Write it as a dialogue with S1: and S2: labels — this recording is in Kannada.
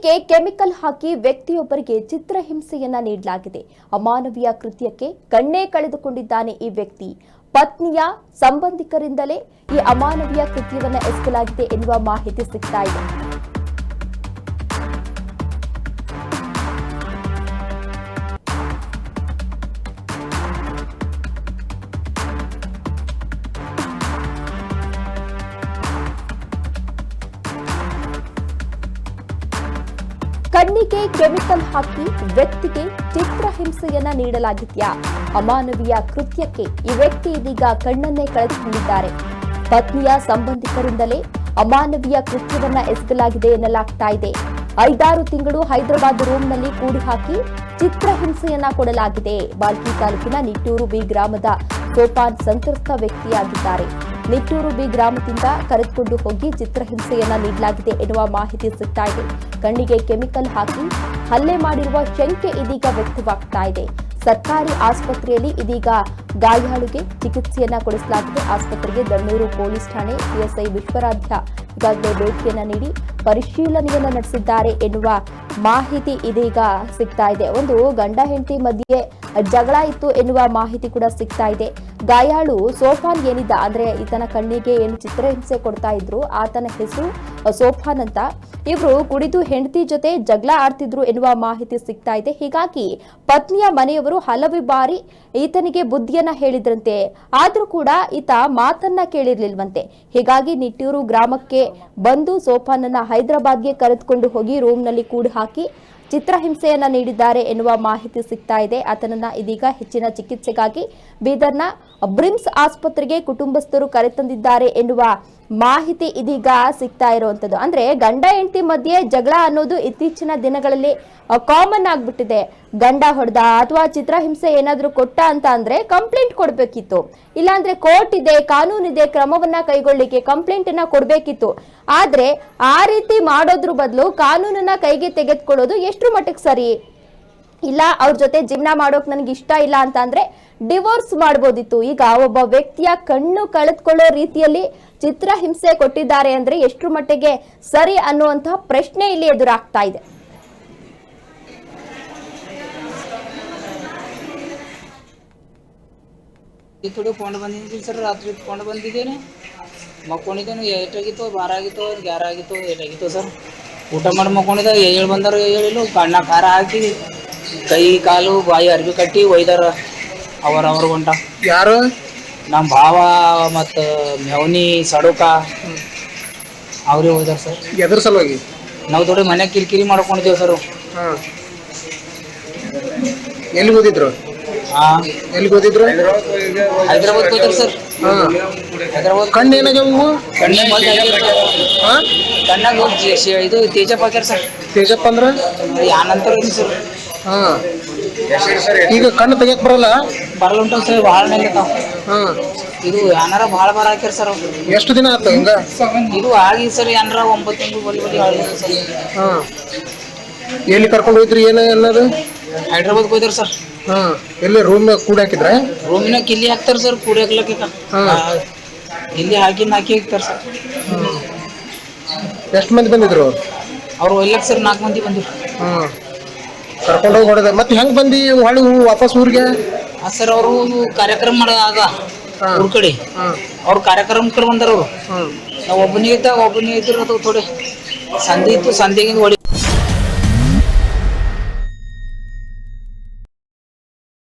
S1: ಕಣ್ಣಿಗೆ ಕೆಮಿಕಲ್ ಹಾಕಿ ವ್ಯಕ್ತಿಯೊಬ್ಬರಿಗೆ ಚಿತ್ರಹಿಂಸೆಯನ್ನ ನೀಡಲಾಗಿದೆ. ಅಮಾನವೀಯ ಕೃತ್ಯಕ್ಕೆ ಕಣ್ಣೇ ಕಳೆದುಕೊಂಡಿದ್ದಾನೆ ಈ ವ್ಯಕ್ತಿ. ಪತ್ನಿಯ ಸಂಬಂಧಿಕರಿಂದಲೇ ಈ ಅಮಾನವೀಯ ಕೃತ್ಯವನ್ನ ಎಸಗಲಾಗಿದೆ ಎನ್ನುವ ಮಾಹಿತಿ ಸಿಗ್ತಾ ಇದೆ. ಕಣ್ಣಿಗೆ ಕೆಮಿಕಲ್ ಹಾಕಿ ವ್ಯಕ್ತಿಗೆ ಚಿತ್ರಹಿಂಸೆಯನ್ನ ನೀಡಲಾಗಿದೆಯಾ? ಅಮಾನವೀಯ ಕೃತ್ಯಕ್ಕೆ ಈ ವ್ಯಕ್ತಿ ಇದೀಗ ಕಣ್ಣನ್ನೇ ಕಳೆದುಕೊಂಡಿದ್ದಾರೆ. ಪತ್ನಿಯ ಸಂಬಂಧಿಕರಿಂದಲೇ ಅಮಾನವೀಯ ಕೃತ್ಯವನ್ನ ಎಸಗಲಾಗಿದೆ ಎನ್ನಲಾಗ್ತಾ ಇದೆ. 5-6 ತಿಂಗಳು ಹೈದರಾಬಾದ್ ರೂಮ್ನಲ್ಲಿ ಕೂಡಿ ಹಾಕಿ ಚಿತ್ರಹಿಂಸೆಯನ್ನ ಕೊಡಲಾಗಿದೆ. ಬಾಲ್ಕಿ ತಾಲೂಕಿನ ನಿಟ್ಟೂರು ಬಿ ಗ್ರಾಮದ ಸೋಪಾನ್ ಸಂತ್ರಸ್ತ ವ್ಯಕ್ತಿಯಾಗಿದ್ದಾರೆ. ನಿಟ್ಟೂರು ಬಿ ಗ್ರಾಮದಿಂದ ಕರೆದುಕೊಂಡು ಹೋಗಿ ಚಿತ್ರಹಿಂಸೆಯನ್ನ ನೀಡಲಾಗಿದೆ ಎನ್ನುವ ಮಾಹಿತಿ ಸಿಗ್ತಾ ಇದೆ. ಕಣ್ಣಿಗೆ ಕೆಮಿಕಲ್ ಹಾಕಿ ಹಲ್ಲೆ ಮಾಡಿರುವ ಶಂಕೆ ಇದೀಗ ವ್ಯಕ್ತವಾಗ್ತಾ ಇದೆ. ಸರ್ಕಾರಿ ಆಸ್ಪತ್ರೆಯಲ್ಲಿ ಇದೀಗ ಗಾಯಾಳುಗೆ ಚಿಕಿತ್ಸೆಯನ್ನ ಕೊಡಿಸಲಾಗಿದೆ. ಆಸ್ಪತ್ರೆಗೆ ದಣ್ಣೂರು ಪೊಲೀಸ್ ಠಾಣೆ ಪಿಎಸ್ಐ ವಿಶ್ವರಾಧ್ಯ ಈಗಾಗಲೇ ಭೇಟಿಯನ್ನ ನೀಡಿ ಪರಿಶೀಲನೆಯನ್ನ ನಡೆಸಿದ್ದಾರೆ ಎನ್ನುವ ಮಾಹಿತಿ ಇದೀಗ ಸಿಗ್ತಾ ಇದೆ. ಒಂದು ಗಂಡ ಹೆಂಡತಿ ಮಧ್ಯೆ ಜಗಳ ಇತ್ತು ಎನ್ನುವ ಮಾಹಿತಿ ಕೂಡ ಸಿಗ್ತಾ ಇದೆ. ಗಾಯಾಳು ಸೋಫಾನ್ ಏನಿದ್ದ ಅಂದ್ರೆ ಈತನ ಕಣ್ಣಿಗೆ ಏನು ಚಿತ್ರಹಿಂಸೆ ಕೊಡ್ತಾ ಇದ್ರು ಆತನ ಹೆಸರು ಸೋಫಾನ್ ಅಂತ. ಇವರು ಕುಡಿದು ಹೆಂಡತಿ ಜೊತೆ ಜಗಳ ಆಡ್ತಿದ್ರು ಎನ್ನುವ ಮಾಹಿತಿ ಸಿಗ್ತಾ ಇದೆ. ಹೀಗಾಗಿ ಪತ್ನಿಯ ಮನೆಯವರು ಹಲವು ಬಾರಿ ಈತನಿಗೆ ಬುದ್ಧಿಯನ್ನ ಹೇಳಿದ್ರಂತೆ. ಆದ್ರೂ ಕೂಡ ಈತ ಮಾತನ್ನ ಕೇಳಿರ್ಲಿಲ್ವಂತೆ. ಹೀಗಾಗಿ ನಿಟ್ಟೂರು ಗ್ರಾಮಕ್ಕೆ ಬಂದು ಸೋಫಾನನ್ನ ಹೈದರಾಬಾದ್ಗೆ ಕರೆದುಕೊಂಡು ಹೋಗಿ ರೂಮ್ನಲ್ಲಿ ಕೂಡಿ ಹಾಕಿ ಚಿತ್ರಹಿಂಸೆಯನ್ನ ನೀಡಿದ್ದಾರೆ ಎನ್ನುವ ಮಾಹಿತಿ ಸಿಗ್ತಾ ಇದೆ. ಆತನನ್ನ ಇದೀಗ ಹೆಚ್ಚಿನ ಚಿಕಿತ್ಸೆಗಾಗಿ ಬೀದರ್ನ ಬ್ರಿಮ್ಸ್ ಆಸ್ಪತ್ರೆಗೆ ಕುಟುಂಬಸ್ಥರು ಕರೆತಂದಿದ್ದಾರೆ ಎನ್ನುವ ಮಾಹಿತಿ ಇದೀಗ ಸಿಗ್ತಾ ಇರುವಂತದ್ದು. ಅಂದ್ರೆ ಗಂಡ ಹೆಂಡತಿ ಮಧ್ಯೆ ಜಗಳ ಅನ್ನೋದು ಇತ್ತೀಚಿನ ದಿನಗಳಲ್ಲಿ ಕಾಮನ್ ಆಗ್ಬಿಟ್ಟಿದೆ. ಗಂಡ ಹೊಡೆದ ಅಥವಾ ಚಿತ್ರಹಿಂಸೆ ಏನಾದ್ರೂ ಕೊಟ್ಟ ಅಂತ ಅಂದ್ರೆ ಕಂಪ್ಲೇಂಟ್ ಕೊಡ್ಬೇಕಿತ್ತು. ಇಲ್ಲಾಂದ್ರೆ ಕೋರ್ಟ್ ಇದೆ, ಕಾನೂನಿದೆ, ಕ್ರಮವನ್ನ ಕೈಗೊಳ್ಳಿಕ್ಕೆ ಕಂಪ್ಲೇಂಟ್ ಅನ್ನ ಕೊಡ್ಬೇಕಿತ್ತು. ಆದ್ರೆ ಆ ರೀತಿ ಮಾಡೋದ್ರ ಬದಲು ಕಾನೂನನ್ನ ಕೈಗೆ ತೆಗೆದುಕೊಳ್ಳೋದು ಎಷ್ಟರ ಮಟ್ಟಿಗೆ ಸರಿ? ಇಲ್ಲ ಅವ್ರ ಜೊತೆ ಜೀವನ ಮಾಡೋಕ್ ನನಗೆ ಇಷ್ಟ ಇಲ್ಲ ಅಂತ ಅಂದ್ರೆ ಡಿವೋರ್ಸ್ ಮಾಡ್ಬೋದಿತ್ತು. ಈಗ ಒಬ್ಬ ವ್ಯಕ್ತಿಯ ಕಣ್ಣು ಕಳೆದುಕೊಳ್ಳೋ ರೀತಿಯಲ್ಲಿ ಚಿತ್ರಹಿಂಸೆ ಕೊಟ್ಟಿದ್ದಾರೆ ಅಂದ್ರೆ ಎಷ್ಟರ ಮಟ್ಟಿಗೆ ಸರಿ ಅನ್ನುವಂತಹ ಪ್ರಶ್ನೆ ಇಲ್ಲಿ ಎದುರಾಗ್ತಾ ಇದೆ.
S2: थोड़े फोन बंदी सर रात्रि फोन बंदी मक्ಕೊಂಡಿದ್ದೇನೆ 8 ಆಗಿತ್ತು 12 ಆಗಿತ್ತು 11 ಆಗಿತ್ತು 8 ಆಗಿತ್ತು ಸರ್. ಊಟ ಮಾಡಿ ಮಕ್ಕೊಂಡಿದ್ದ 7 ಬಂದರು 7 ಕಣ್ಣ ಖಾರ ಹಾಕಿ ಕೈ ಕಾಲು ಬಾಯಿ ಅರ್ಬಿ ಕಟ್ಟಿ ಒಯ್ದಾರ. ಅವರವ್ರ ಹೊಂಟ
S3: ಯಾರು
S2: ನಮ್ಮ ಭಾವ ಮತ್ತು ಮೆವನಿ ಸಡುಕ ಅವ್ರೇ ಹೋಯ್ದಾರ ಸರ್.
S3: ಎದ್ರ ಸಲುವಾಗಿ
S2: ನಾವು ಥೋಡೆ ಮನೆ ಕಿರಿಕಿರಿ ಮಾಡ್ಕೊಂಡಿದ್ದೇವೆ ಸರ್.
S3: ಎಲ್ಲಿ ಓದಿದ್ರು? ಎಲ್ಲಿ ಓದಿದ್ರು?
S2: ಹೈದರಾಬಾದ್ ಹೋದ್ರು ಸರ್. ಹೈದರಾಬಾದ್
S3: ಕಣ್ಣು ಏನಾಗ್ಯಾವು?
S2: ಕಣ್ಣಾಗ ಇದು ತೇಜಪ್ ಹಾಕ್ಯಾರ ಸರ್.
S3: ತೇಜಪ್ಪ ಅಂದ್ರ
S2: ಯಾನಂತರ ಸರ್.
S3: ಈಗ ಕಣ್ಣು ತೆಗಿಯಕ್ ಬರಲ್ಲ
S2: ಉಂಟ ಸರ್. ಭಾಳ ನೆಲ್ಲತಾವ. ಇದು ಯಾನಾರ ಭಾಳ ಬಾರ ಹಾಕ್ಯಾರ ಸರ್.
S3: ಎಷ್ಟು ದಿನ ಆಯ್ತು ಹಿಂಗ?
S2: ಇದು ಆಗಿ ಸರ್ ಏನಾರ 9 ತಿಂಗಳು ಬಲಿ ಆಗಿತ್ತು ಸರ್.
S3: ಎಲ್ಲಿ ಕರ್ಕೊಂಡು ಹೋಯ್ತ್ರಿ? ಏನು ಅನ್ನೋದು
S2: ಹೈದರಾಬಾದ್ ಹೋಯ್ತಾರ ಸರ್.
S3: ಎಲ್ಲಿ ರೂಮ್ ಕೂಡ ಹಾಕಿದ್ರ?
S2: ರೂಮಿನಾಗ ಕಿಲ್ಲಿ ಹಾಕ್ತಾರ ಸರ್. ಕೂಡಿ ಹಾಕ್ಲಕ್ಕ ಇಲ್ಲಿ ಹಾಕಿ ಹಾಕ್ತಾರ ಸರ್.
S3: ಎಷ್ಟು ಮಂದಿ ಬಂದಿದ್ರು
S2: ಅವ್ರು ಒಯ್ಲಕ್ ಸರ್? 4 ಮಂದಿ ಬಂದಿರು.
S3: ಕರ್ಕೊಂಡು ಹೋಗಿ ಹೊಡೆದ. ಮತ್ತೆ ಹೆಂಗ್ ಬಂದಿ ಹೊಳಿ ವಾಪಸ್ ಊರಿಗೆ?
S2: ಸರ್ ಅವರು ಕಾರ್ಯಕ್ರಮ ಮಾಡೋದಾಗ ಊರ್ ಕಡೆ ಅವ್ರ ಕಾರ್ಯಕ್ರಮ ಕಡೆ ಬಂದಾರ. ಅವರು ನಾವು ಒಬ್ಬನೇ ಇದ್ದಾಗ ಒಬ್ಬನೇ ಇದ್ರು. ಅದು ಥೋಡೆ ಸಂಧಿ ಇತ್ತು. ಸಂಧಿಗಿಂದ ಹೊಡಿ